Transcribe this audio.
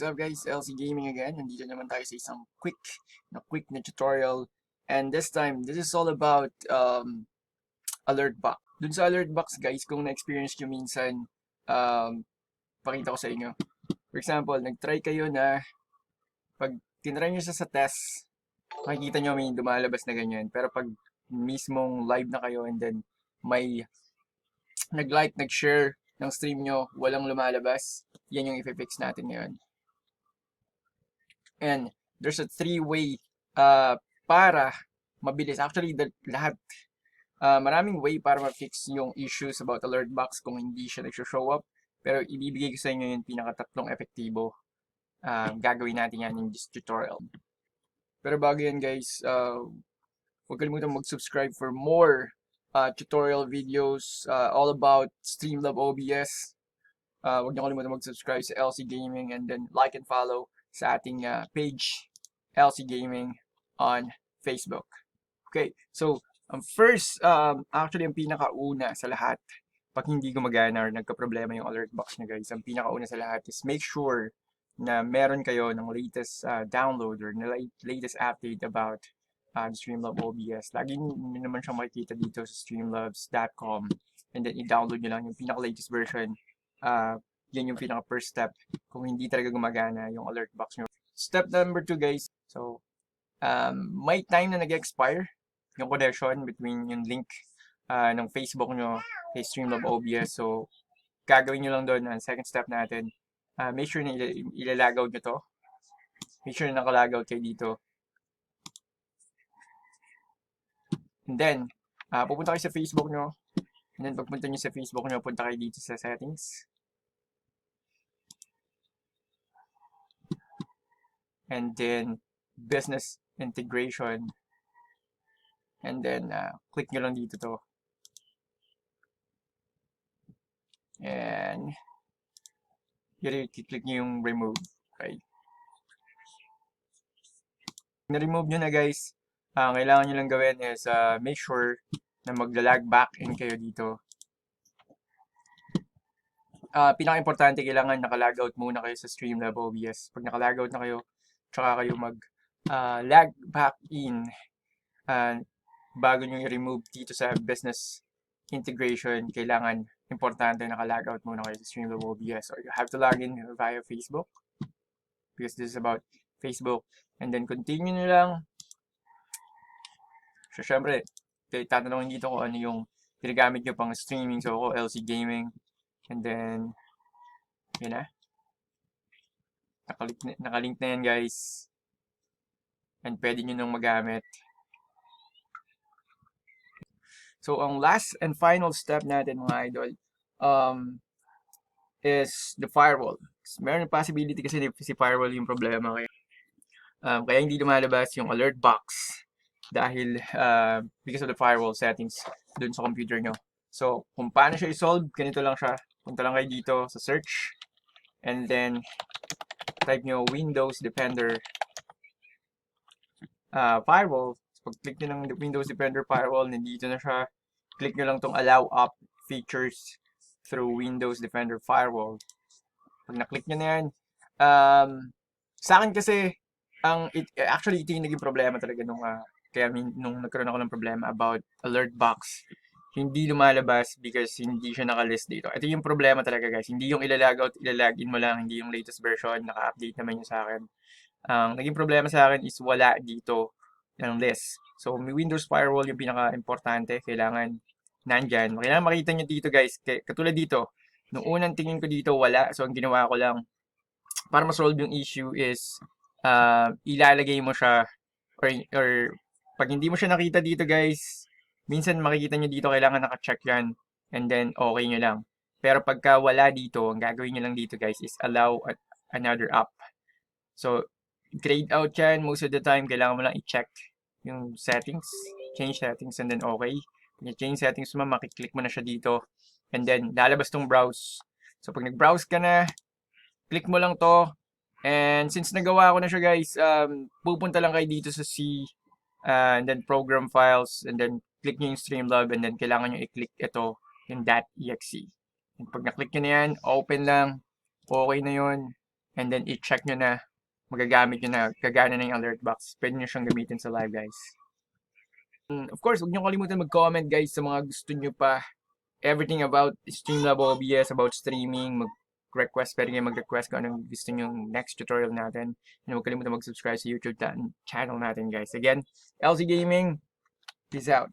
up guys? LC Gaming again. Nandito naman tayo sa isang quick na tutorial. And this time, this is all about Alertbox. Dun sa Alertbox guys, kung na-experience nyo minsan, pakita ko sa inyo. For example, nag-try kayo na pag tinry nyo siya sa test, makikita nyo may dumalabas na ganyan. Pero pag mismong live na kayo and then may nag-like, nag-share ng stream nyo, walang lumalabas, yan yung i-fix natin ngayon. And there's a three-way para mabilis. Actually, lahat, maraming way para ma-fix yung issues about Alertbox kung hindi siya nag-show up. Pero ibibigay ko sa inyo yung pinakatatlong epektibo. Gagawin natin yan in this tutorial. Pero bago yan guys, huwag kalimutan mag-subscribe for more tutorial videos all about Streamlabs OBS. Huwag niyo kalimutan mag-subscribe sa LC Gaming and then like and follow sa ating page LC Gaming on Facebook. Okay, so first, actually ang pinakauna sa lahat, pag hindi gumagana or nagka-problema yung Alertbox na guys, ang pinakauna sa lahat is make sure na meron kayo ng latest download or latest update about Streamlabs OBS. Lagi nyo naman siyang makikita dito sa streamlabs.com and then i-download nyo lang yung pinaka-latest version. Yan yung pinaka-first step kung hindi talaga gumagana yung Alertbox nyo. Step number 2 guys, so may time na nag-expire yung connection between yung link ng Facebook nyo kay Streamlabs OBS. So gagawin nyo lang doon ang second step natin. Make sure na ilalagaw nyo to. Make sure na nakalagaw kayo dito. And then, pupunta kayo sa Facebook nyo. And then, pagpunta nyo sa Facebook nyo, punta kayo dito sa settings. And then, business integration. And then, click nyo lang dito to. And, i-click nyo yung remove. Okay. Na-remove nyo na guys. Kailangan nyo lang gawin is make sure na magla-lag back in kayo dito. Pinaka-importante, kailangan naka-logout muna kayo sa Streamlabs OBS. Pag naka-logout na kayo, tsaka kayo mag-lag back in bago nyo i-remove dito sa business integration. Kailangan importante naka-logout muna kayo sa Streamlabs OBS. Or you have to log in via Facebook because this is about Facebook. And then continue nyo lang. So, syempre, tatanungin dito kung ano yung ginagamit nyo pang streaming. So, ako, LC Gaming. And then, yun na. Nakalink na yan, guys. And pwede nyo nang magamit. So, ang last and final step natin, mga idol, is the firewall. Meron yung possibility kasi si firewall yung problema. Kaya hindi lumalabas yung Alertbox. Dahil because of the firewall settings dun sa computer nyo. So, kung paano siya i-solve, ganito lang siya. Punta lang kayo dito sa search. And then, type nyo Windows Defender Firewall. So, pag-click nyo ng Windows Defender Firewall, nandito na siya. Click nyo lang tong Allow Up Features through Windows Defender Firewall. Pag na-click nyo na yan, sa akin kasi, actually, ito yung naging problema talaga kaya nung nagkaroon ako ng problema about Alertbox, hindi lumalabas because hindi siya nakalist dito. Ito yung problema talaga guys. Hindi yung ilalag in mo lang, hindi yung latest version, naka-update naman yung sa akin. Naging problema sa akin is wala dito ng list. So, may Windows Firewall yung pinaka-importante. Kailangan nandyan. Kailangan makita nyo dito guys. Katulad dito, nung unang tingin ko dito, wala. So, ang ginawa ko lang, para ma-solve yung issue is, ilalagay mo siya, or pag hindi mo siya nakita dito guys, minsan makikita nyo dito, kailangan naka-check yan. And then, okay nyo lang. Pero pagka wala dito, ang gagawin nyo lang dito guys is allow another app. So, grayed out yan. Most of the time, kailangan mo lang i-check yung settings. Change settings and then okay. Pag change settings mo, makiklik mo na siya dito. And then, lalabas tong browse. So, pag nag-browse ka na, click mo lang to. And since nagawa ko na siya guys, pupunta lang kayo dito sa C, and then program files, and then click nyo yung Streamlabs, and then kailangan nyo i-click ito, yung .exe. And pag na-click nyo na yan, open lang, okay na yun. and then i-check nyo na, magagamit nyo na, gagana na yung Alertbox. Pwede nyo siyang gamitin sa live, guys. And of course, huwag nyo kalimutan mag-comment, guys, sa mga gusto nyo pa. Everything about Streamlabs OBS, about streaming, mag-request, pwede kayo mag-request kung anong gusto nyo next tutorial natin. And huwag kalimutan mag-subscribe sa YouTube channel natin, guys. Again, LC Gaming, peace out.